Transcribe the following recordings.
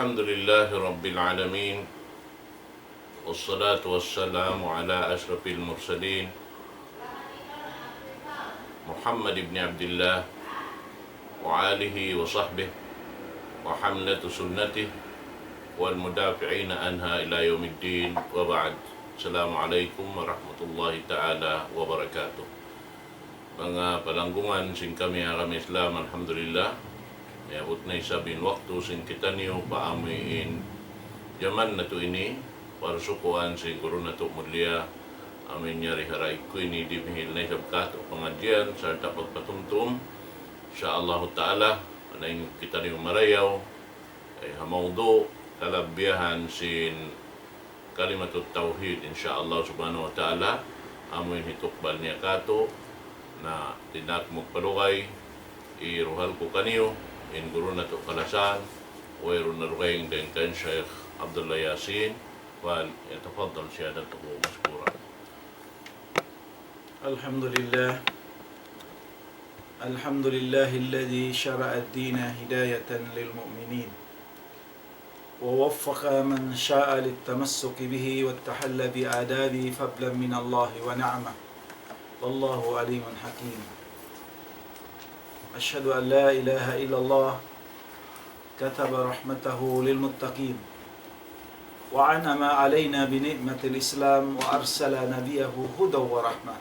الحمد لله رب العالمين والصلاة والسلام على أشرف المرسلين محمد بن عبد الله وآله وصحبه وحملة سنته والمدافعين عنها إلى يوم الدين وبعد. السلام عليكم ورحمة الله تعالى وبركاته. Mga palanggungan sing kami Islam, alhamdulillah. Yabot na isabing waktu sing kita niyo paamiin zaman na to ini para sukuan siguro na to mulia amin nyari haray ko ini dibihil na isabkat o pengajian serta pagpatumtum insyaallah ta'ala anayin kita niyo marayaw ay hamawdo kalabiyahan sin kalimatut tauhid insyaallah subhanahu wa ta'ala amin hitukbal niya kato na tinak magpalukay iruhal ko kaniyo in guru na to kalasan ويرون الرغين كان شيخ عبد الله ياسين فليتفضل سيادته مشكورا. الحمد لله الذي شرع الدين هداية للمؤمنين ووفق من شاء للتمسك به والتحلى بآدابه فضلا من الله ونعمه والله عليم حكيم. أشهد أن لا إله إلا الله كتب رحمته للمتقين وعنم علينا بنعمة الإسلام وأرسل نبيه هدى ورحمة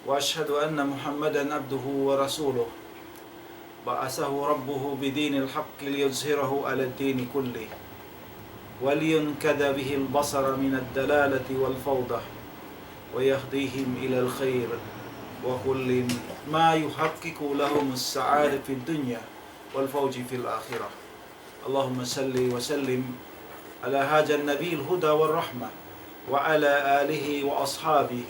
وأشهد أن محمدا عبده ورسوله بعثه ربه بدين الحق ليظهره على الدين كله ولينكد به البصر من الدلالة والفوضى ويهديهم إلى الخير وكل ما يحقق لهم السعادة في الدنيا والفوز في الآخرة. اللهم صل وسلم على هذا النبي الهدى والرحمة وعلى آله وأصحابه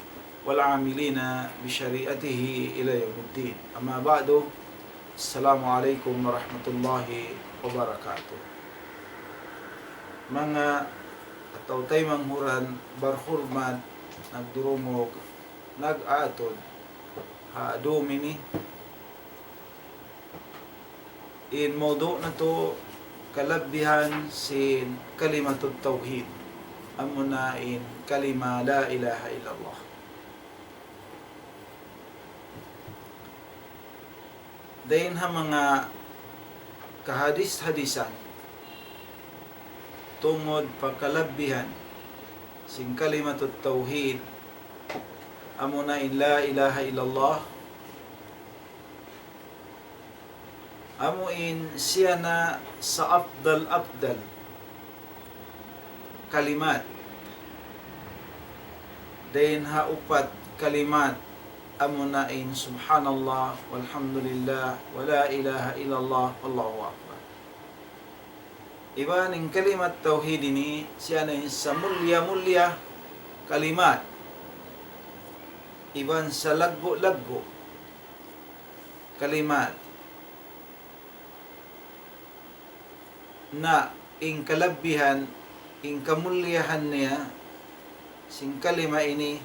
والعاملين بشريعته إلى يوم الدين. أما بعد، السلام عليكم ورحمة الله وبركاته. Mga ataw-tay manghuran barhurmat nagdurumog nag-aatod ha domini in modo na to kalabihan sin kalimatut tauhid amuna in kalima la ilaha illallah. Dayon ha mga kahadis-hadisan tungod pagkalabihan sin kalimatut tauhid amuna in la ilaha illallah amuin siya na sa afdal kalimat dahin ha upat kalimat amuna in subhanallah walhamdulillah wala ilaha illallah wallahu akbar. Iba ning kalimat tauhid ini siya na sa mulya kalimat iban sa laggo kalimat na ing kalabihan ing kamulyahan niya sing kalima ini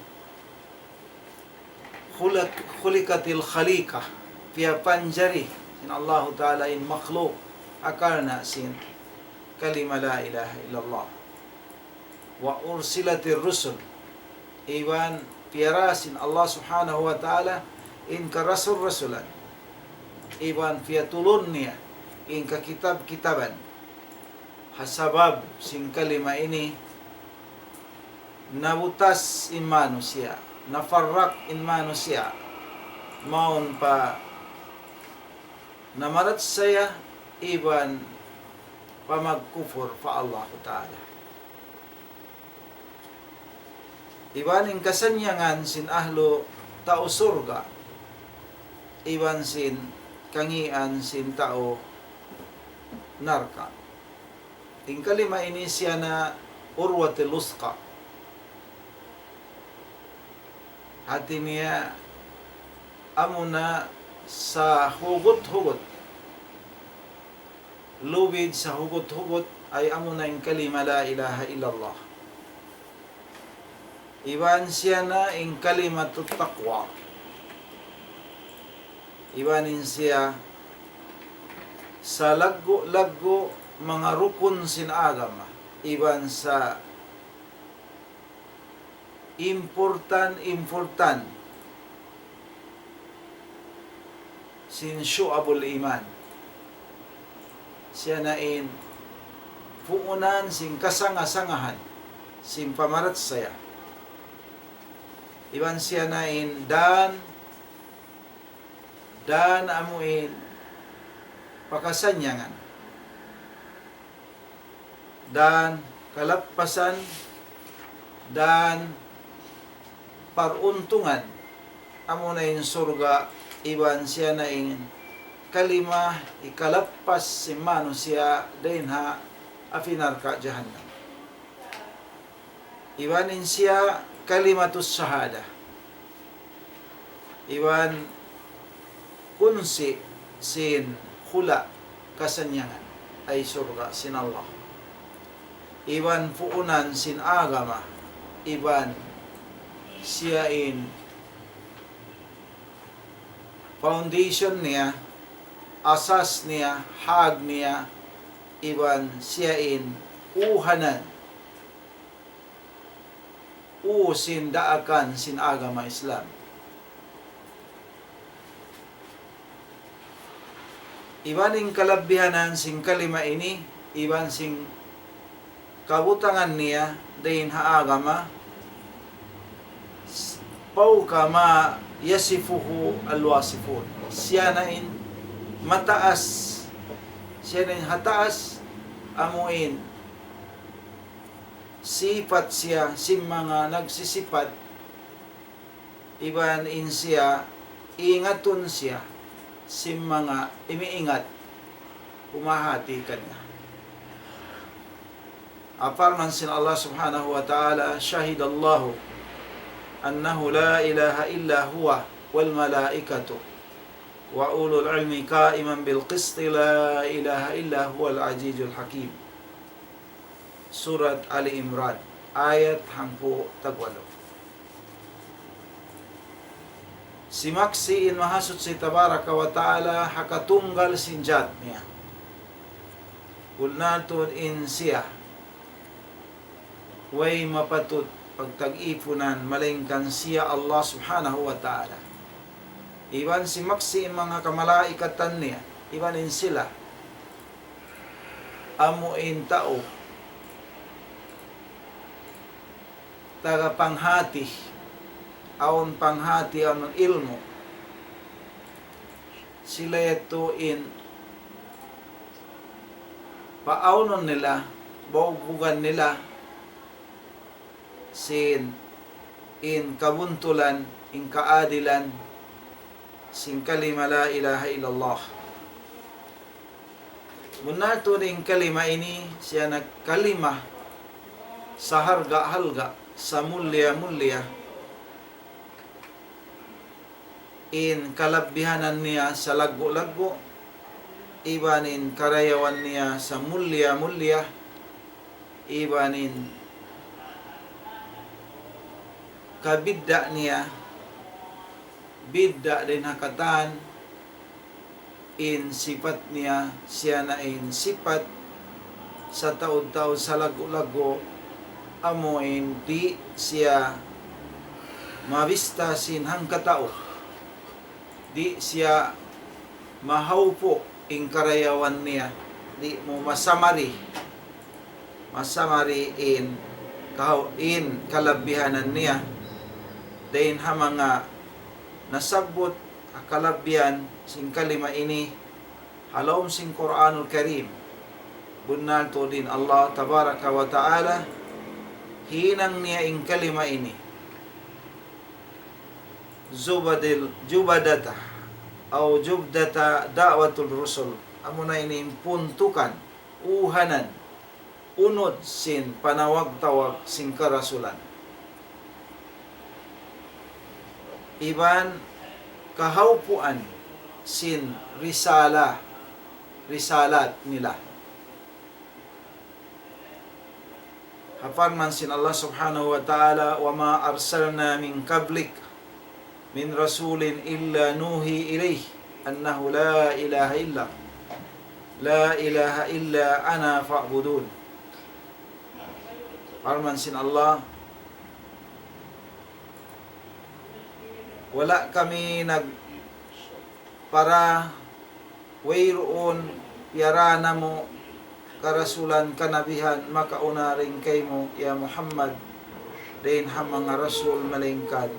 khulikatil khalika fiya panjari sin Allah Ta'ala in makhluk akarna sin kalima la ilaha illallah wa ursilatir rusul iwan fiarasin Allah subhanahu wa ta'ala in ka rasulan iwan fiatulun niya in ka kitab-kitaban hasabab sing kalima ini nabutas in manusia nafarrak in manusia maun pa namarat saya iwan pamagkufur pa Allah Ta'ala. Ibaning kasanyangan sin ahlo tao surga iban sin kangian sin tao narka. Ing kalima ini siya na urwatil lusqa hati niya amuna sa hugot-hugot lubid sa hugot-hugot ay amuna ing kalima la ilaha illallah. Iban siya na ing kalimatut taqwa. Ibanin siya sa laggo mga rukun sin agama iban sa important sin syu'abul iman. Siya na in puunan sin kasanga-sangahan sin pamarat saya. Iban siya na in dan amuin pakasanyangan dan kalappasan dan paruntungan amo na in surga. Iban siya na in kalima ikalappas si manusia dinha afinarka jahannam. Ibanin siya kalimatus syahada. Iban kunsi sin hula kasanyangan ay surga sin Allah. Iban puunan sin agama. Iban siya in foundation niya, asas niya, hag niya, iban siya in uhanan, sin daakan sin agama Islam. Iban in kalabihanan sin kalima ini, iban sin kabutangan niya, dahin ha agama, pau kama yasifuhu alwasifun. Siya na in mataas, siya na in hataas amuin sifat siya sin mga nagsisipat. Iban in siya ingatun siya sin mga imiingat humahati kanya. Aparman sin Allah subhanahu wa ta'ala, syahidallahu annahu la ilaha illa huwa wal malaikatu wa ulul ilmi qaiman bil qisti la ilaha illa huwal azizul hakim. Surat Ali Imran ayat 18. Si maksi in mahasud si tabaraka wa taala hakatunggal sinjat niya. Kulnatun in siya way mapatut pagtag-ipunan malingkan siya Allah subhanahu wa ta'ala. Iban si maksi in mga kamalaikatan niya, iban in sila amuin tao taga panghati aon panghati aon ilmo. Sila ito in paaunon nila, baubugan nila sin in kabuntulan, in kaadilan, sin kalima la ilaha illallah. Muna ito rin kalima ini, siya nagkalima sa harga-halga, sa mulya-mulya, in kalabihanan niya sa lago-lago, ibanin karayawan niya sa mulya-mulya, ibanin kabidda niya, bidda din hakatan, in sifat niya, siya na in sifat sa taod-taod sa lago-lago, amoin di siya mabista sin hangkatao, di siya mahaupo in karayawan niya, di mo masamari in kalabihanan niya. Dahin ha mga nasabot kalabihan sing kalima ini halom sing Quranul Karim. Bunal to din Allah tabaraka wa ta'ala hinang niya in kalima ini jubadata au jubdata da'watul rusul. Amo na ini puntukan uhanan unod sin panawag-tawag sin karasulan. Iban kahaupuan sin risalat nila. Hafarman sin Allah subhanahu wa ta'ala, wa ma arsalna min qablik min rasulin illa nuhi ilayh annahu la ilaha illa la ilaha illa ana fa'budun. Farman sin Allah, wala kami para wayroon piyara na mo karasulan kanabihan makauna rin kay mo ya Muhammad din ha mga rasul malingkad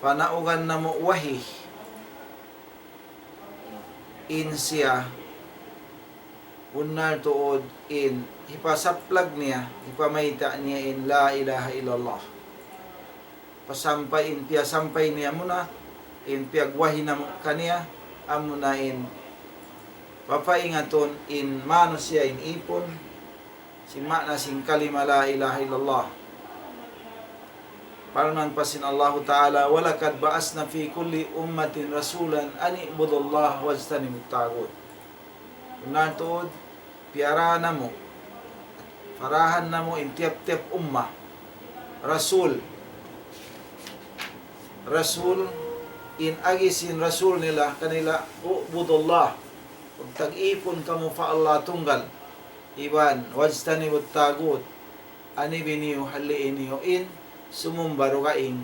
panaugan na mo wahi in siya unar tuod in ipasaplag niya ipamayta niya in la ilaha illallah pasampay in piyasampay niya muna in piyagwahi na mo kaniya amuna in papaingaton in mano siya in ipon si makna sing kalima la ilaha illallah parang pasin Allah Ta'ala walakad ba'asna fi kulli ummatin rasulan ani ibudullah wajtanimut tagut unan tuod piara na mo farahan na mo in tiap-tiap ummah rasul in agisin rasul nila kanila ubudullah ug tag-ipon kamo fa Allah tunggal iban wajtanibut tagut ani biniyo haliin niyo in sumumbaro kaing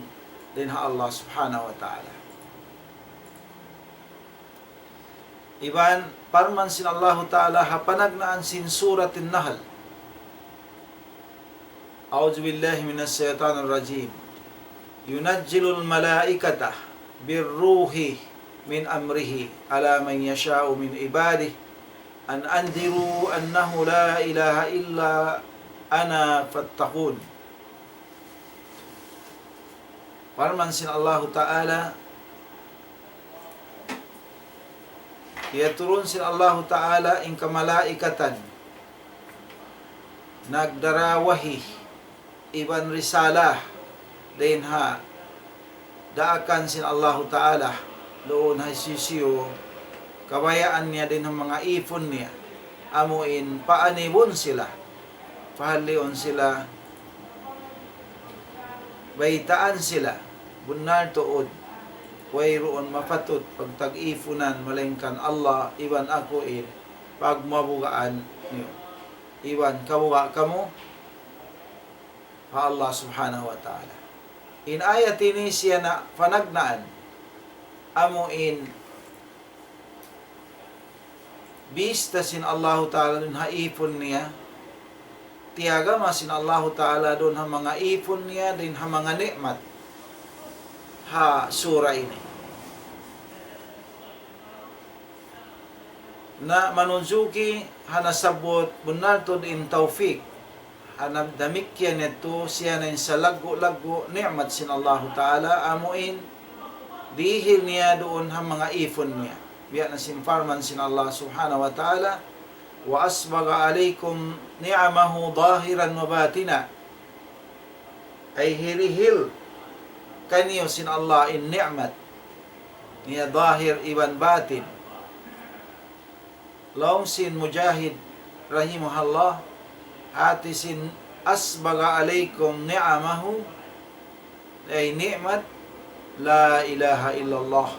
din ha Allah subhanahu wa ta'ala iban parman sin Allah ta'ala hapanagnaan sin suratin Nahl a'udzu billahi minas syaitanir rajim yunajjilul malaikata birruhi min amrihi ala man yasha'u min ibadihi an andiru annahu la ilaha illa ana fattaqun. Parman sin Allah Ta'ala turun sin Allah Ta'ala in kamalaikatan nagdarawahi iban risalah din ha daakan sin Allah Ta'ala doon hay sisiyo kabayaan niya din ang mga ipon niya amuin paanibon sila pahalion sila baitaan sila bunar tuod wayroon mapatud pag tag-ifunan malingkan Allah iwan ako in pagmabugaan niyo iwan kabuga kamo pa Allah subhanahu wa ta'ala in ayat ini siya na panagnaan amuin bista sin Allah Ta'ala dun haipon niya tiyaga masin Allah Ta'ala dun ha mga ipon niya din ha mga nikmat ha sura ini na manunzuki hanasabot bunaltod in tawfik hanabdamikyan ito siya na sa lago-lago ni'mat sin Allah Ta'ala amuin dihil niya doon ha mga ipon niya biya na simfarman sin Allah subhanahu wa ta'ala wa asbaga alaykum ni'amahu dahiran wa batina ay hirihil kaniyo sin Allah in ni'mat niya dahir iban batin laong sin mujahid rahimahullah ati sin asbaga alaykum ni'amahu ay ni'mat la ilaha illallah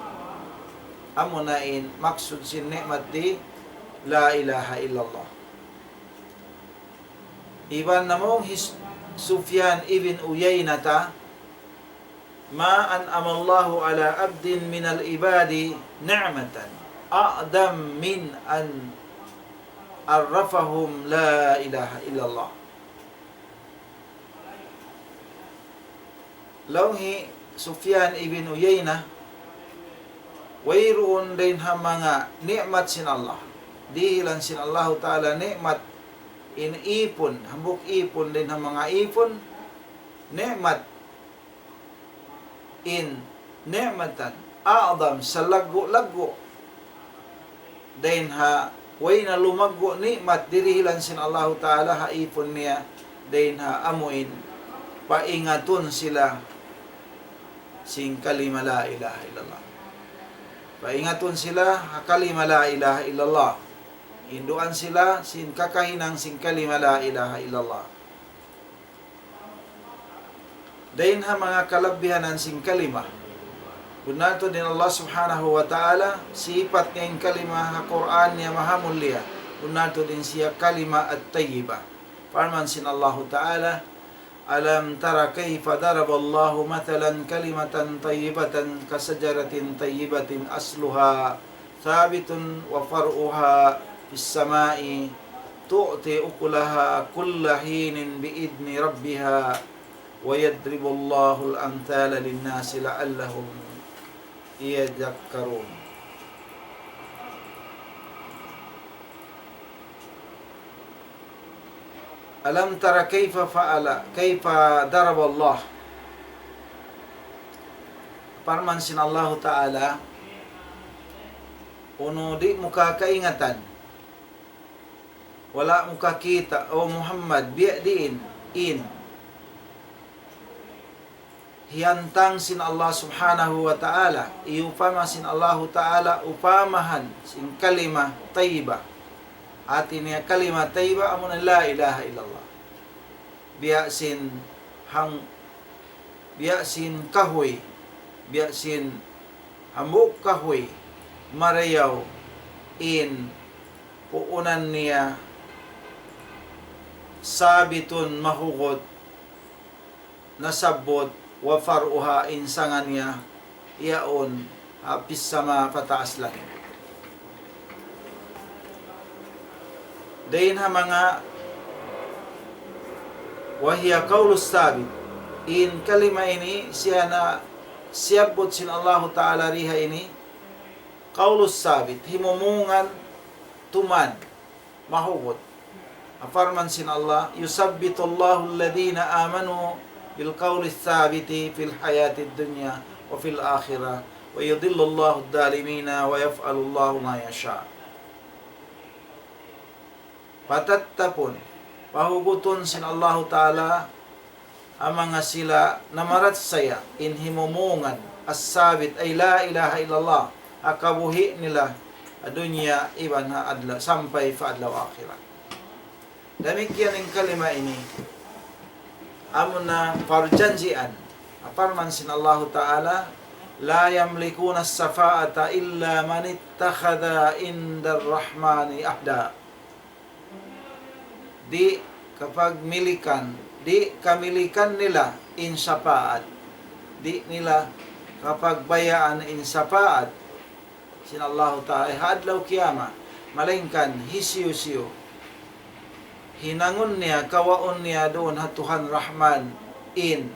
amunain maksud sin ni'mat di la ilaha illallah iban namong Sufyan ibn Uyaynata ma an'amallahu ala abdin minal ibadi ni'matan a'dam min an arrafahum la ilaha illallah lawhi Sufyan ibn Uyayna wayroon din ha mga ni'mat sin Allah dihilan sin Allah Ta'ala ni'mat in ipon hambuk ipon din ha mga ipon ni'mat in ni'matan a'dam sa lago-lago din ha way na lumago ni'mat dirihilan sin Allah Ta'ala ha ipon niya din ha amuin paingaton sila sing kalima la ilaha illallah paingaton sila ha kalima la ilaha illallah hinduan sila sin kakahinang sing kalima la ilaha illallah dahin ha mga kalabihanan sing kalima Bunal to din Allah subhanahu wa ta'ala, sifat ngayong kalima ha Quran niya mahamulya. Bunal to din siya kalima at tayyiba. Parman sin Allah ta'ala, alam tara kayfa daraballahu mathalan kalimatan tayyibatan kasajaratin tayyibatin asluha thabitun wa far'uha fis samai tu'ti ukulaha kulla hinin biidni rabbiha wa yadribu Allahu al-amthala lin-nasi la'allahum yadhakkarun. Alam tara kayfa daraba Allah. Parman sin Allah Ta'ala, uno di muka kaingatan, wala muka kita, o Muhammad, biya diin, hiyantang sin Allah subhanahu wa ta'ala, iupama sin Allah ta'ala, upamahan sin kalima tayyiba. Atin niya kalima tayyiba, amuna la ilaha illallah. Biya sin kahoy, biya sin hamuk kahoy, marayaw, puunan niya, sabitun mahugot, nasabot, wa far'uha insangan niya iyaon hapis sama pataas langit. Dayin ha mga wahiya kaulus sabit, in kalima ini siya na siyabot sin Allah Ta'ala riha ini kaulus sabit, himumungan tuman mahugot. Afarman sin Allah, yusabbitu Allahu alladhina amanu bil qawli thabiti fil hayati dunya wa fil akhirah wa yudhillu Allahu ad-dhalimina wa yaf'alu Allahu ma yasha. Patattapon, pahuguton sin Allah Ta'ala ang mga sila namarat saya in himumungan as-sabit ay la ilaha illallah, akabuhi nila adunya iban ha adla sampai fa adlaw akhirat. Demikian ang kalima ini amon na parjanjian aparman sin Allah Ta'ala, la yamlikuna as-safa'ata illa man ittakhadha inda ar-rahmani ahda. Di kapag milikan, di kamilikan nila in sapaat, di nila kapag bayaan in sapaat sin Allah Ta'ala hadlaw kiyama malingkan hisiyo-siyo hinangon niya, kawaon niya doon hatuhan Rahman in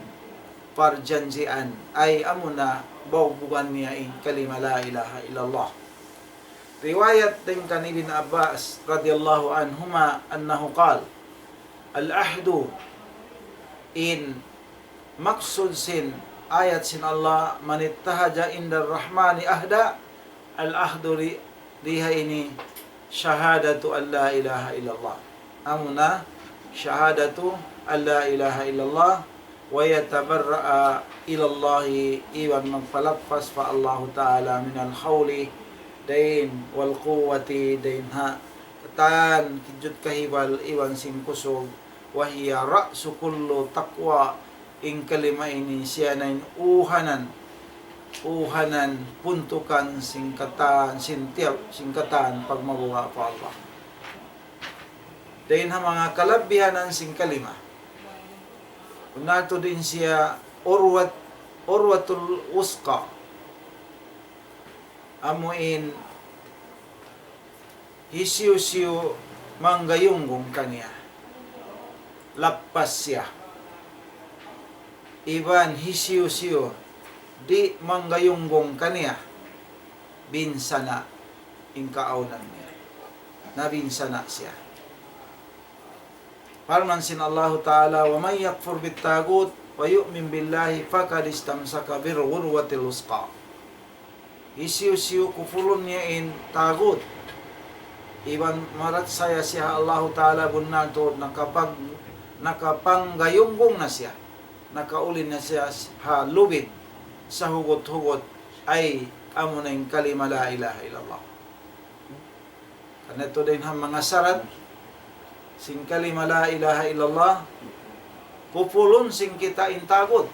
parjanjian ay amuna bawbugan niya in kalima la ilaha illallah. Riwayat din kan Ibn Abbas radhiyallahu anhuma annahu qala al-ahdu in maksud sin ayat sin Allah man ittahaja indar rahmani ahda, al-ahdu riha ini syahadatu an la ilaha illallah, amuna syahadatu an la ilaha illallah wa yatabarra'a ilallahi iwan magpalagpas fa Allah Ta'ala minal khawli dain wal quwwati dain ha katan kijud kahibal iwan sing kusog wahiya ra'su kullu taqwa. Ing kalima ini siya na uhanan puntukan singkatan pagmabuha pa Allah. Dahin ha mga kalabihanan sing kalima. Unato din siya urwatul usqa. Amuin hisiyo-siyo manggayunggong kaniya. Lappas siya. Iban hisiyo-siyo di manggayunggong kaniya. Binsana ingkaunan niya. Nabinsana siya. Parman sin Allah Ta'ala, wa man yakfur bit-tagut wa yu'min billahi faqad istamsaka birurwatil wusqa. Isiyo-siyo kufurun niya in tagut. Iban marat saya siya Allah Ta'ala bunal to nakapanggayunggong na siya. Nakaulin na siya halubid sa hugot-hugot ay amo na yung kalima la ilaha illallah. Kanito din ang mga sarat sing kalima la ilaha illallah kupulun sing kita intagot.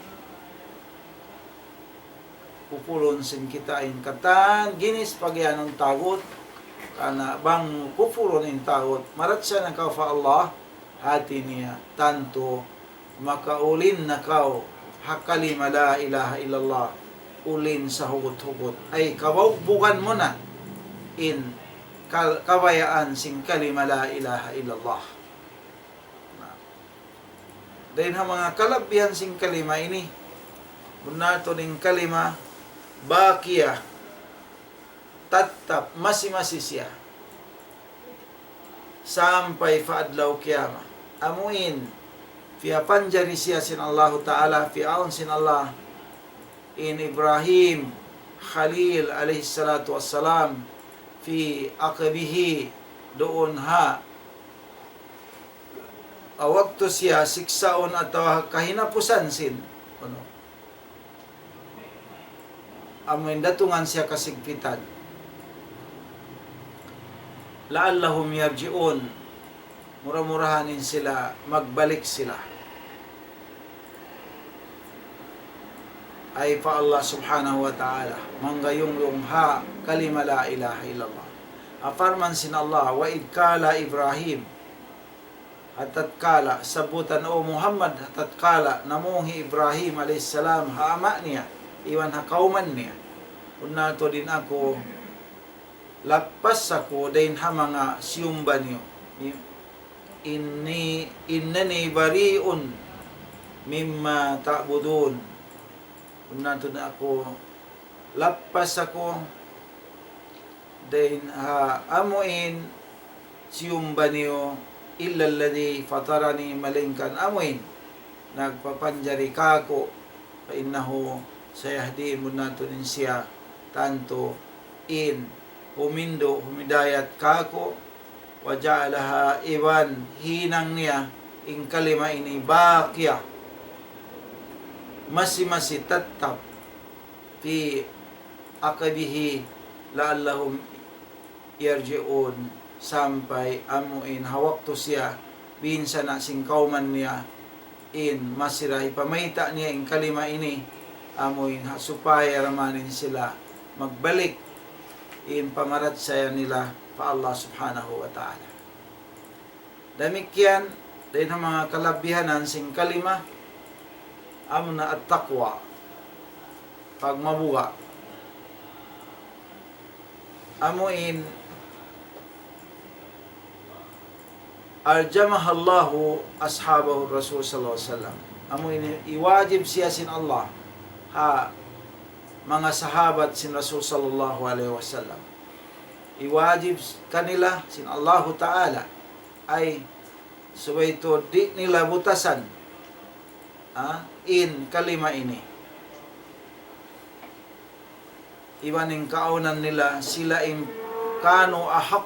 pupulon sin kita in katan ginis pagyanong tagot kana bang pupulon in tagot marat siya na fa Allah hati niya tanto makaulin na kau hakalima la ilaha illallah ulin sa hugot-hugot ay kabawbugan mo na in kabayaan sing kalima la ilaha illallah. Dahil ang mga kalabihan sing kalima ini, munato ning kalima, bakiya, tatap, masi-masi siya. Sampai faadlaw kiyama. Amuin, fiya panjari siya sin Allah Ta'ala, fiya aun sin Allah, in Ibrahim, Khalil alaihi salatu wassalam, fi akabihi, doon ha, waktu siya siksaon atau kahinapusan sin ano amoy datungan siya kasigpitan laallahum yarji'un mura-murahanin sila magbalik sila ay pa Allah subhanahu wa ta'ala manggayong ha kalima la ilaha illallah afarman sin Allah wa idkala Ibrahim hatatkala sabutan o Muhammad hatatkala namuhi Ibrahim alaihissalam haama niya iwan hakauman niya una to din ako lapas ako dahin ha mga siyumba niyo innani bariun mimma ta'budun una to na ako lapas ako dahin ha amuin siyumba niyo illa alladhi fatarani malingkan amuin nagpapanjari kako fa innahu sayahdi munatunin siya tanto in humidayat kako wa ja'alaha iwan hinang niya in kalima ini bakiya masi tatap fi akabihi la'allahum yarji'un sampai amuin hawak to siya binsa na sing kauman niya in masirahi pamaita niya in kalima ini amuin supaya ramanin sila magbalik in pamarat saya nila pa Allah subhanahu wa ta'ala. Damikyan din ang mga kalabihanan sing kalima amuna at taqwa pagmabuga amuin aljamahallahu ashabahu Rasul sallallahu alaihi wasallam. Amoy iwajib siya sin Allah ha mga sahabat sin Rasul sallallahu alaihi wasallam. Iwajib kanila sin Allah Ta'ala ay subay to di nila butasan in kalima ini. Iwaning kaunan nila sila in kanu ahak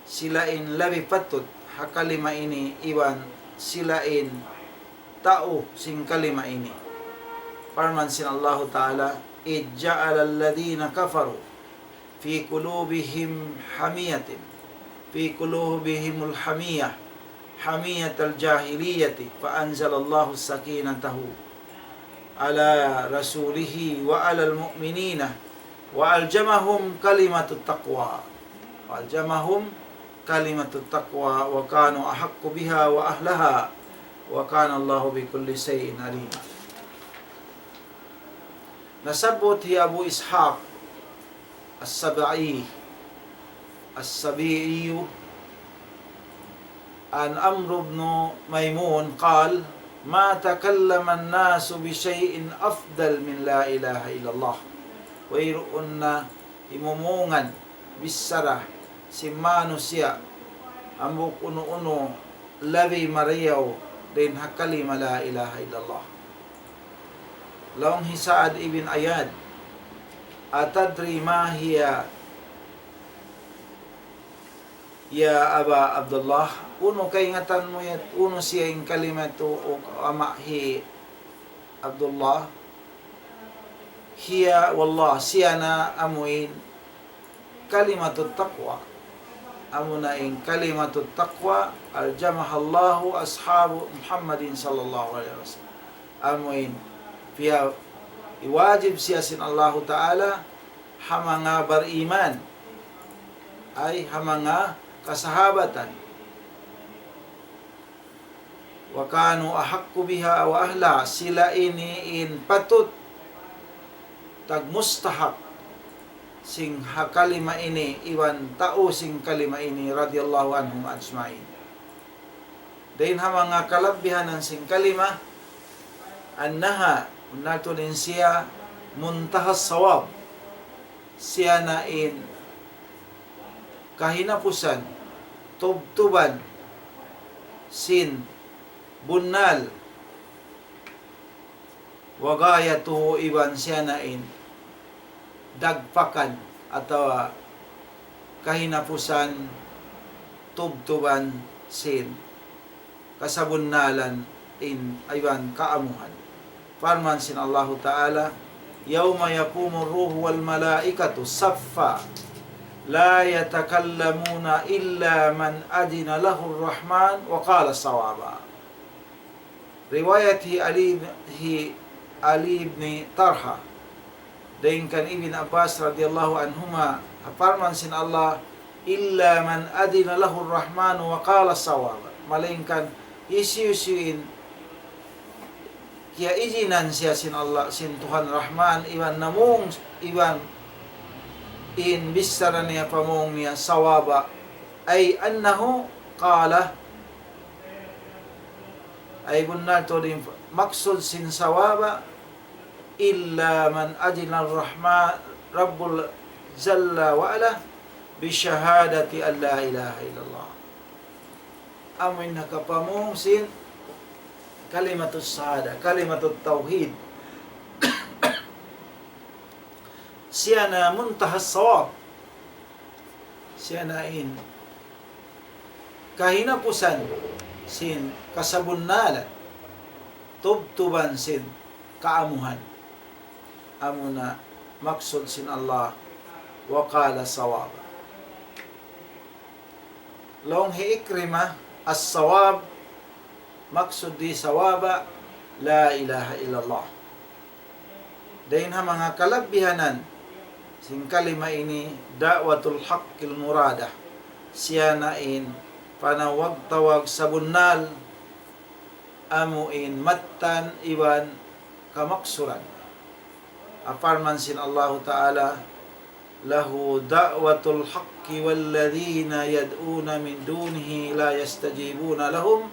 sila in labi patut hakalima ini iwan silain tao sing kalima ini. Parman sin Allah Ta'ala ijja'ala alladhina kafaru fi qulubihim hamiyatin fi qulubihimul hamiyah hamiyatal jahiliyati fa anzalallahu sakinatahu ala rasulihi wa alal mu'minina wa aljamahum kalimatut taqwa wa aljamahum kalimatut taqwa wa kanu ahaqqu biha wa ahlaha wa kana Allahu bikulli shay'in alim. Nasabot hi Abu Ishaq as-Sabi'i an Amr ibn Maymun qal ma takallama an-nasu bi shay'in afdal min la ilaha illallah wa irunna imumungan bisara si manusia ambok uno-uno labi mariyaw din hakalima la ilaha illallah. Long Sa'ad ibn Ayad atadri ma hiya ya Aba Abdullah uno kay ingatan mo yat uno siya yung kalimatu o ama hi Abdullah hiya wallah siya na amuin kalimatut taqwa amuna in kalimatut taqwa aljamahallahu ashabu Muhammadin sallallahu alaihi wasallam amuin fiya iwajib siya sin Allahu Ta'ala hamanga bariman ay hamanga kasahabatan wa kanu ahakku biha wa ahla, sila ini in patut tagmustahak sing hakalima ini iwan tao sing kalima ini radhiyallahu anhum ajmain. Dahin hamanga kalabihanan sing kalima annaha unatulin siya muntahas sawab, siya na in kahinapusan tubtuban sin bunnal wagayatuhu iban siya na in dagpakan atau kahinapusan tubtuban sin kasabunnalan in aywan kaamuhan. Farman sin Allahu Ta'ala yawma yakumur ruhu wal malaikatu saffa la yatakallamuna illa man adina lahu ar-rahman wa qala sawaba. Riwayat Ali ibn Tarha dahin kan Ibn Abbas radhiyallahu anhuma, farman sin Allah illa man adina lahu ar-rahman wa qala sawaba, malingkan isyusyuin kaya izinan siya sin Allah sin Tuhan Rahman iwan namung iwan in bistara niya pamong niya sawaba ay annahu qala ay bunnal to din maksud sin sawaba illa man ajina ar-Rahman Rabbul Jalla wa ala bi syahadati an la ilaha illallah. Amin nakapamong sin kalimatus sahada, kalimatut tauhid. Siya na muntahas sawab, siya na in kahinapusan sin kasabunnalan tubtuban sin kaamuhan. Amo na maksud sin Allah wa qala sawaba. Long Ikrima as-sawab maksud di sawaba la ilaha illallah. Dahin ha mga kalabihanan sing kalima ini da'watul haqqil muradah, siya na in panawag-tawag sa bunnal amuin mattan iwan kamaksuran. Aparman sin Allahu Ta'ala lahu da'watul haqqi walladhina yad'una min dunihi la yastajibuna lahum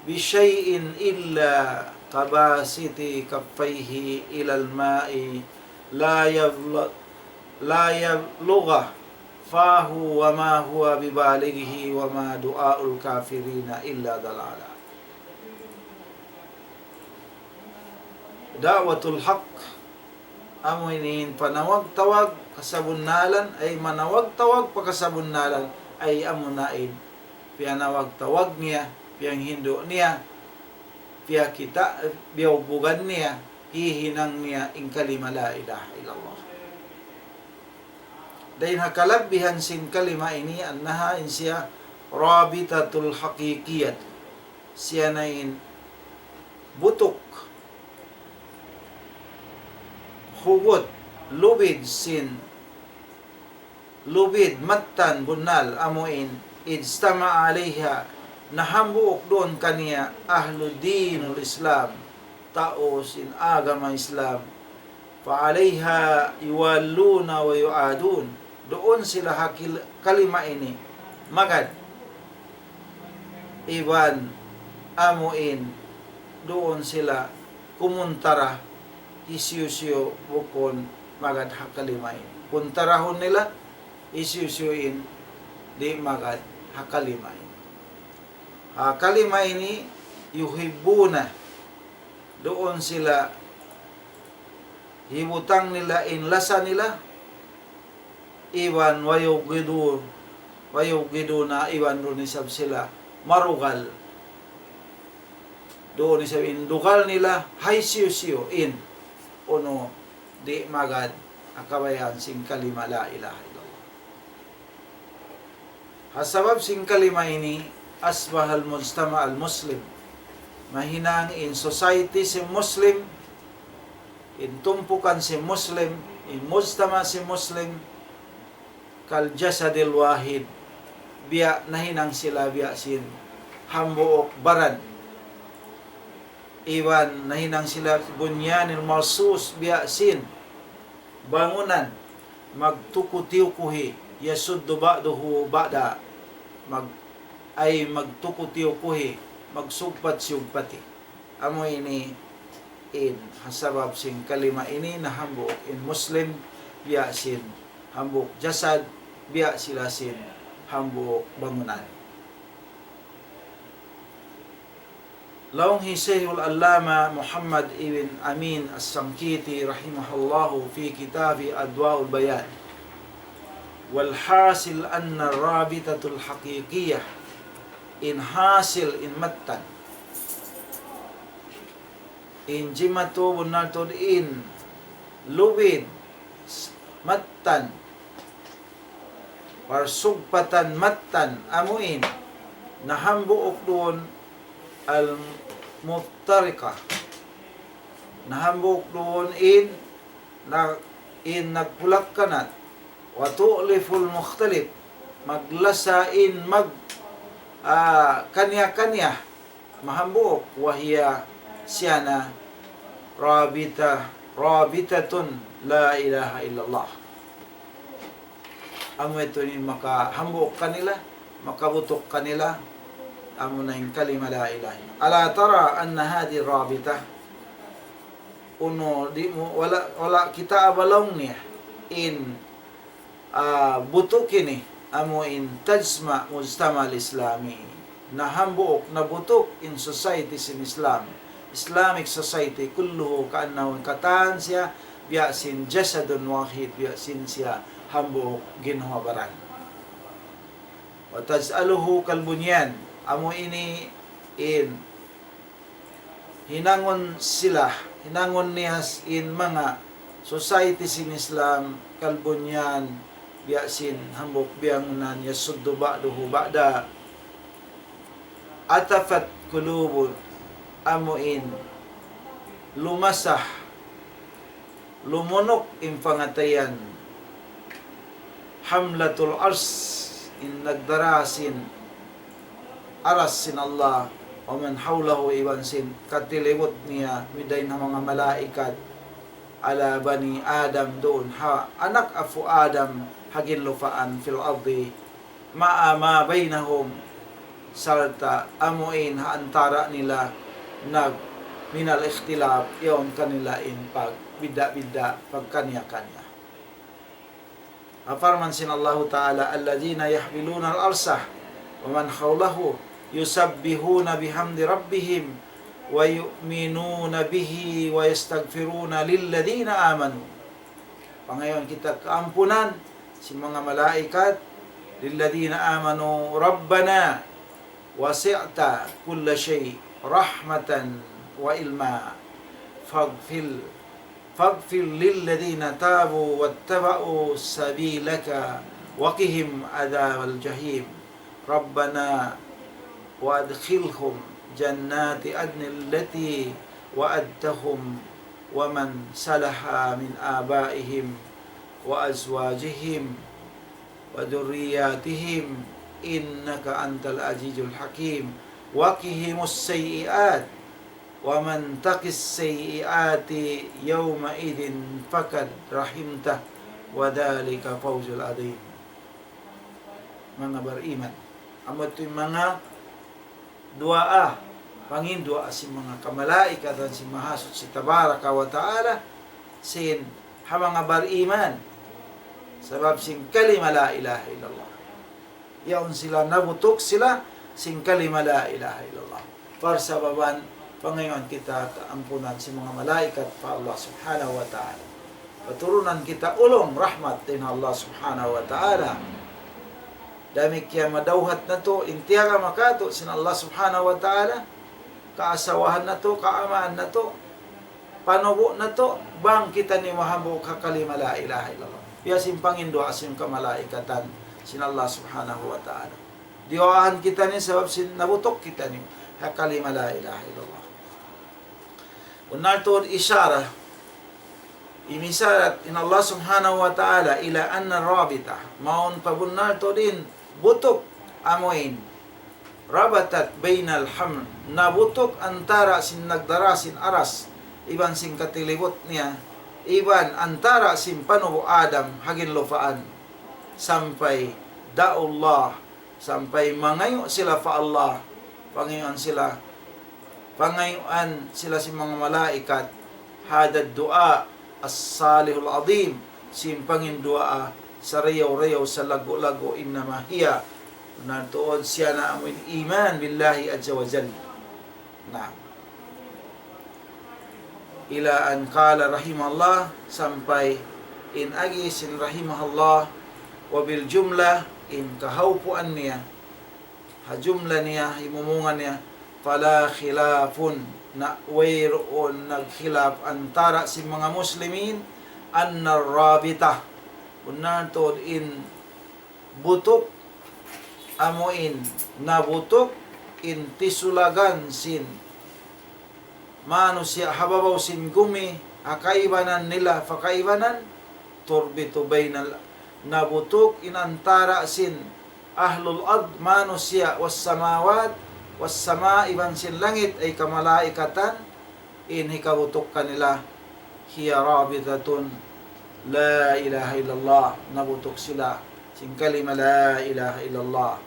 bishay'in illa kabasiti kaffayhi ilal ma'i la yablugha fahu wa ma huwa bibalighi wa ma du'aul kafirina illa dalala. Da'watul haqq amuinin panawag-tawag kasabunnalan ay manawag-tawag pagkasabunnalan ay amunain pianawag-tawag niya piyang hindo niya piya kita biyabugan niya hihinang niya ing kalima la ilaha illallah. Dahil hakalabihan sin kalima ini annaha in siya rabitatul haqiqiyat, siya na in butok hugot lubid sin lubid mattan bunnal amuin idstama alaiha nahambuok doon kaniya ahludinul Islam, tao sin agama Islam, fa alaiha yuwalluna wa yuadun, doon sila kalima ini magad iban amuin doon sila kumuntara isyusyo bukon magad hakalima ini kuntarahon nila isyusyuin di magad hakalima ini. Kalima ini yuhibbuna, doon sila hibutang nila in lasa nila iwan wayugiduna iwan doon isab sila marugal, doon isab in dugal nila hay siyo in uno di magad akabayan sing kalima la ilaha illallah. Hasabab sing kalima ini asbahal mujtama al muslim, mahinang in society si Muslim in tumpukan si Muslim, in mujtama si Muslim, kal jasadil wahid, biya nahinang sila biya sin hambuok baran. Iwan nahinang sila bunyanil marsus biya sin bangunan magtukutiukuhi yasuddu ba'duhu ba'da magtukutiukuhi magsugpat-sugpati. Amo ini in hasabab sing kalima ini na hambuk in Muslim biya sin hambuk jasad biya sila sin hambuk bangunan. Laung hisayul allama Muhammad ibn Amin as-Sankiti rahimahullahu fi kitabi Adwa'ul Bayan. Wal hasil anna rabitatul haqiqiyah in hasil in mattan in jimatu bunatun in luwid mattan parsugpatan mattan amuin nahambuok doon al-muftarika nahambuk doon in nagpulak kanat wa tu'liful mukhtalif maglasa in kanya-kanya mahambuk wahiya siyana rabitatun la ilaha illallah. Amo ito ni makahambuk kanila, makabutok kanila amo na yung kalima la ilaha illallah. Ala tara anna hadi rabita uno di mo wala kita abalong niya in buto kini amo in tajma mujtama al-islami na hambuok na butok in society sin Islam, Islamic society kulluhu kaannahu katan siya biya sin jasadun wahid biya sin siya hambuok ginhabaran wa taj'aluhu kalbunyan. Amo ini in hinangon niya in mga societies in Islam kalbunyan biyasin hambok biyangunan yasuddu ba'duhu ba'da atafat kulubun. Amo in lumasah lumunok in pangatayan hamlatul ars in nagdarasin aras sin Allah o man hawlahu iwan sin katilibot niya miday na mga malaikat ala bani Adam doon anak afu Adam hagin lufaan fil ardi maama bainahum sarta amuin antara nila nag minal ikhtilaf yon kanila in pag bida-bida pagkanya-kanya. Afarman sin Allah Ta'ala alladhina yahmiluna al-arsah wa man hawlahu yusabbihuna bihamdi rabbihim wa yu'minuna bihi wa yastaghfiruna lilladhina amanu. Pangayon kita kaampunan si mga malaikat lilladhina amanu rabbana wasi'ta kulla shay rahmatan wa ilma faghfir lilladhina tabu wattaba'u sabilaka waqihim adhabal jahim rabbana wa adkhilhum jannati adni allati wa'adtahum wa man salaha min abaihim wa azwajihim wa dhurriyyatihim innaka antal azizul hakim waqihimus sayyi'at wa man taqis sayyi'ati yawma idin faqad rahimtah wa dhalika fawzul adhim. Mga bariman, amo ito'y mga duaa, pangindua si mga kamalaikat at si mahasot si Tabaraka wa Ta'ala sin ha mga bariman sabab sin kalima la ilaha illallah. Yaon sila nabutok sila sin kalima la ilaha illallah. Para sa baban pangayon kita kaampunan si mga malaikat pa Allah subhanahu wa ta'ala. Paturunan kita ulong rahmat din Allah subhanahu wa ta'ala. Dami kaya madawhat na to, intiyaga makato sin Allah subhanahu wa ta'ala. Kaasawahan na to, kaamaan na to, panubo na to, bang kita ni mahambo kakalima la ilaha illallah. Yasin pangindo asim kamalaikatan sin Allah subhanahu wa ta'ala. Diwahan kita ni sabab sin nabutok kita ni ha, kalima la ilaha illallah. Unal to isyara Imisalat in Allah subhanahu wa ta'ala ila anna rabita maun pabunnal to din butok amoin rabatat bainal haml na butok antara sin nagdara sin aras iban sin katilibot niya iban antara sin panubo Adam hagin lufaan sampai da'ullah sampai mangayo sila fa Allah pangayuan sila si mga malaikat hadad dua as-salihul azim simpangin dua sa rayaw-rayaw sa lago-lago innama hiya natuod siya na amoy iman billahi azza wa jalla na ila an qala rahimallah sampai in agi sin rahimahallah wa bil jumlah in kahawpuan niya ha jumla niya himumungan niya fala khilafun na wayroon naghilaf antara si mga muslimin anna rabita unantod in butok amoin na butok in tisulagan sin manusia hababaw sin gumi akaibanan nila fakaibanan turbito bainal na butok in antara sin ahlul ard manusia was samawat wassama iban sin langit ay kamalaikatan in hikabutok kanila hiya rabitatun la ilaha illallah nabutok sila sin kalima la ilaha illallah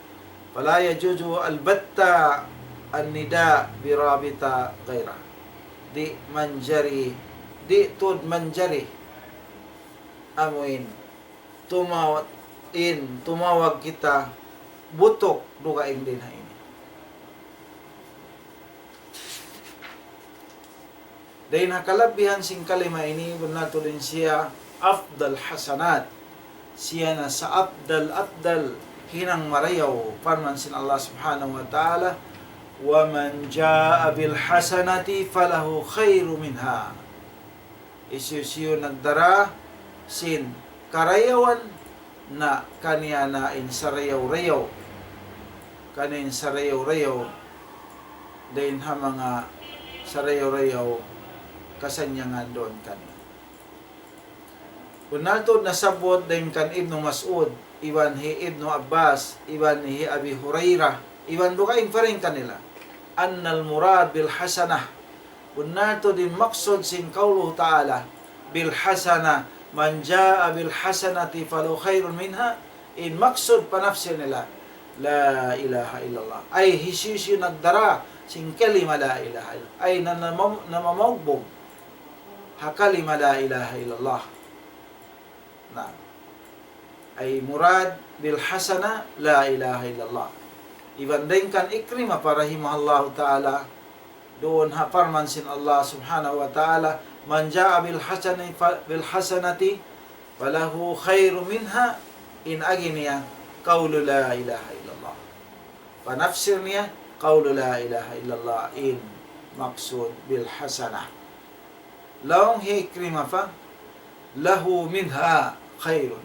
fala yajuzu albatta an-nida bi rabita ghaira di manjari di tud manjari amuin tumawag kita butok dugain din ha ini. Dahil nakalabihan sing kalima ini benar tulin siya afdal hasanat. Siya na sa afdal hinang marayaw parman sin Allah subhanahu wa ta'ala wa man jaa bil hasanati falahu khairu minha. Isiyo nagdara sin karayawan na kaniya na in sarayaw-rayaw. Kanin sarayaw-rayaw dahil ha mga sarayaw-rayaw kasanyangan doon kani. Kunaltod nasabot din kan Ibnu Mas'ud, iban hi Ibnu Abbas, iban hi Abi Hurairah, iban dukain pa rin kanila. Annal murad bil hasanah. Kunaltod din maksud sin kauluh ta'ala, bil hasanah, man jaa bil hasanati falahu khairun minha, in maksud panafsir nila, la ilaha illallah. Ay hisisyo nagdara, sin kalima la ilaha illallah. Ay namamagbog, hakalima la ilaha illallah na ay murad bil hasana la ilaha illallah ibanding kan Ikrimah parahimahullahu ta'ala doon haparman sin Allah subhanahu wa ta'ala man jaa bil hasanati falahu khairu minha in aginiya qawlu la ilaha illallah panafsir niya qawlu la ilaha illallah in maksud bil hasanah laong Ikrimah fa lahu minha khairun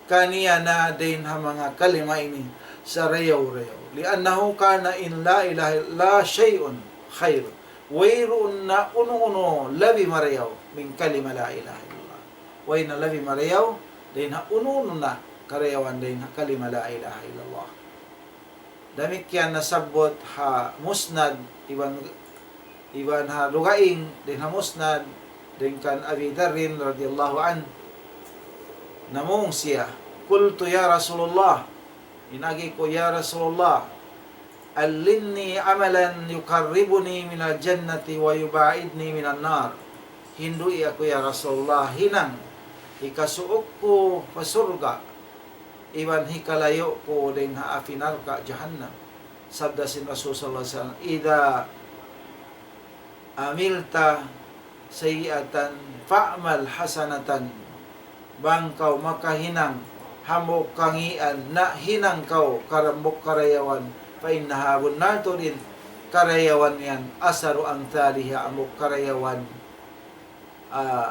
kaniya na din ha mga kalima ini sa rayaw-rayaw liannahu kana in la ilaha illa shay'un khair wayrun na uno labi marayaw min kalima la ilaha illallah way na labi marayaw din ha uno na karayawan din ha kalima la ilaha illallah damikyan nasabot ha musnad iban ha lugaing din ha musnad din kan Abi Dharrin radhiyallahu an namung siya qultu ya Rasulullah inagi ko ya Rasulullah allinni amalan yuqarribuni minal jannati wa yubaidni minan nar hindui ako ya Rasulullah hinang ikasuok ko sa surga iban hikalayo ko din haafinar ka jahannam sabda sin Rasul sallallahu alaihi wasallam ida amilta sayiatan fa'mal hasanatan bangkaw makahinang hamok kangian na hinang kau karambok karayawan fa innaha bunnato din karayawan yan asaru ang taliha amok karayawan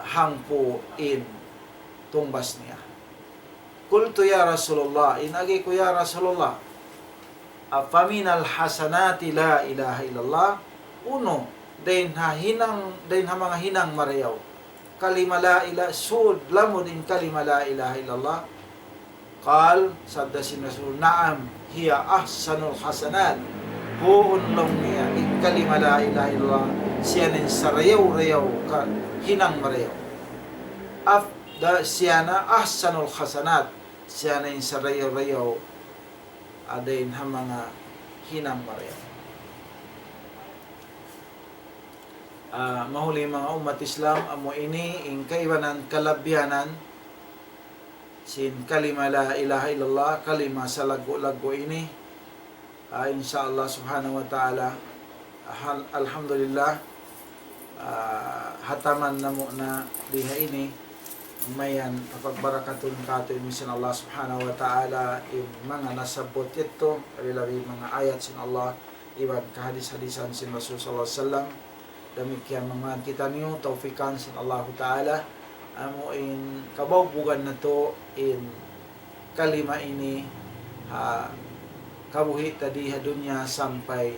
hangpo in tumbas niya qultu ya Rasulullah inagi ko ya Rasulullah afaminal hasanati la ilaha illallah uno din ha mga hinang marayaw kalima la ilaha sud lamud in kalima la ilaha illallah. Qal sabda si Rasul, na'am hiya ahsanul hasanat. Buon long niya in kalima la ilaha illallah. Siya nin sarayaw-rayaw ka hinang marayaw. Afda siya na ahsanul hasanat. Siya nin sarayaw-rayaw adain ha mga hinang marayaw. Mahuli mga umat Islam amo ini ing kaiwanan kalabyanan sin kalima la ilaha illallah, kalima sa lago-lago ini. Insyaallah subhanahu wa ta'ala, alhamdulillah, hataman namo na diha ini mayan kapagbarakatun kato imisin Allah subhanahu wa ta'ala in mga nasabot ito labi mga ayat sin Allah iban kahadis-hadisan sin Rasul sallallahu alaihi wasallam. Demikian mga kita niyo taufikan sin Allah ta'ala amo in kabawbugan na to in kalima ini kabuhi tadi dunya sampai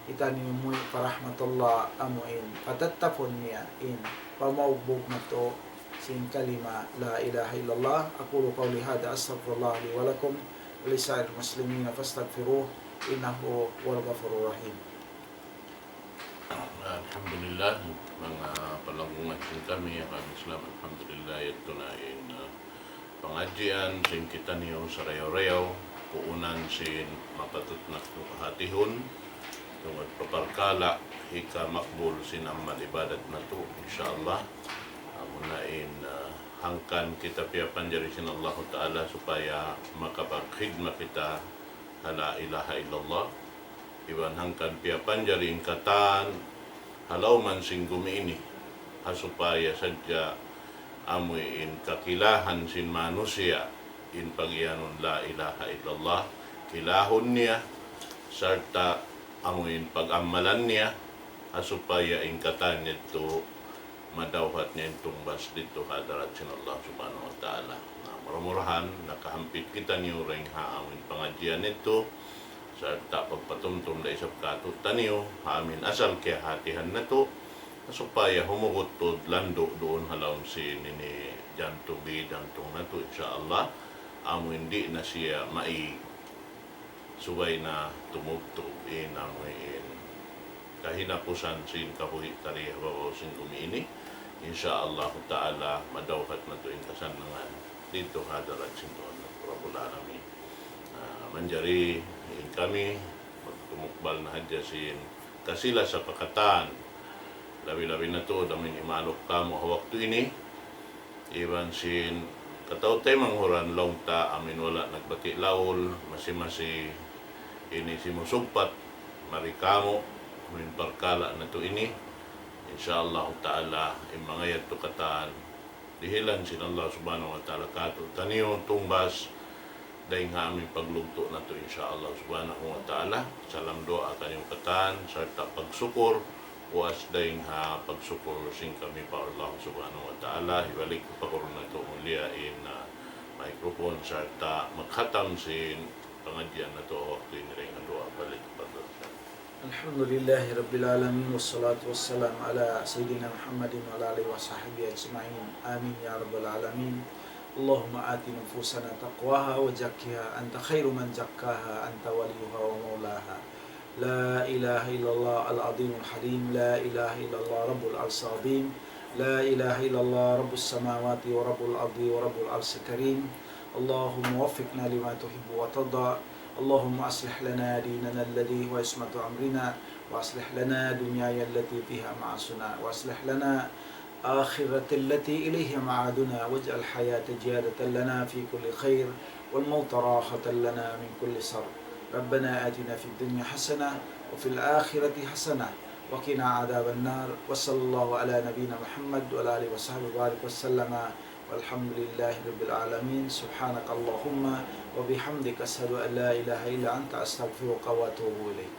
kita niyo muy parahmatullah amo in patattapon niya in pamawbog na to sin kalima la ilaha illallah. Aqulu qawli hada astaghfirullah li wa lakum wa li sa'il muslimin fastaghfiruh innahu huwal ghafurur rahim. Alhamdulillah, mga palanggungan sin kami ang Islam, alhamdulillah ito na in pangadjian sin kita niyo sa rayaw-rayaw puunan sin mapatot na hatihon tungod paparkala hika makbul sin amal ibadat na to insyaallah. Muna in hangkan kita piyapan jari sin Allah Ta'ala supaya makapagkhidma kita la ilaha illallah. Iban hangkan piyapan jari ingkatan halaw man sing gumiini supaya sadya amoy in kakilahan sin manusia in pagyanon la ilaha illallah, kilahon niya sarta amoy in pag-amalan niya supaya ingkatan nito madawhat niya yung tumbas dito hadarat sin Allah subhanahu wa ta'ala. Maramurahan nakahampit kita niyo ring haamin pangadjian nito sarta pagpatumtum da isap katutan niyo amin asal kaya hatihan na to supaya humugot to lando doon halaw si nini jantubi jantong na to insyaallah amo hindi na siya mai subay na tumugtog in amoy in kahinapusan sin kabuhi tariha babaw sin gumiini insyaallah ta'ala madawhat na to in kasanangan dito hadarat sin doon Rabbul Alamin. Manjari in kami magtumukbal na hadya sin kasila sa pakatan labi-labi na to damin imalok kamo hawak to ini iban sin kataw-tay manghuran long ta amin wala nagbati laol masi-masi ini si musugpat marikamo min parkala na to ini insyaallah ta'ala in mga yadto katan dihilan sin Allah subhanahu wa ta'ala kato taniyo tumbas dahil nga aming paglugto na ito insyaallah subhanahu wa ta'ala. Salam doa kanyang katan sarta pagsukor was dahil nga pagsukor sing kami pa Allah subhanahu wa ta'ala. Ibalik ko pa ko na ito mulia in microphone sarta maghatam sin pangadyan na ito waktu in rin ang doa balik pa doon. Alhamdulillahi Rabbil Alamin wassalatu wassalamu ala Sayyidina Muhammadin wa ala alihi wa sahbihi ajma'in. Amin ya Rabbal Alamin. Allahumma ati nufusana taqwaha wa zakkiha anta khairu man zakkaha anta waliyuha wa maulaha. La ilaha illallah al-azim al-halim, la ilaha illallah rabbul arsi azim, la ilaha illallah rabbus samawati wa rabbul ardi wa rabbul arsi karim. Allahumma waffiqna lima tuhibbu wa tarda. Allahumma aslih lana dinana alladhi huwa ismatu amrina wa aslih lana dunyaya allati fiha ma'asuna wa aslih lana آخرة التي إليها معادنا واجعل الحياة زيادة لنا في كل خير والموت راحة لنا من كل شر. ربنا آتنا في الدنيا حسنة وفي الآخرة حسنة وقنا عذاب النار. وصلى الله على نبينا محمد وعلى آله وصحبه وبارك وسلم والحمد لله رب العالمين. سبحانك اللهم وبحمدك أشهد أن لا إله إلا أنت أستغفرك وأتوب إليك.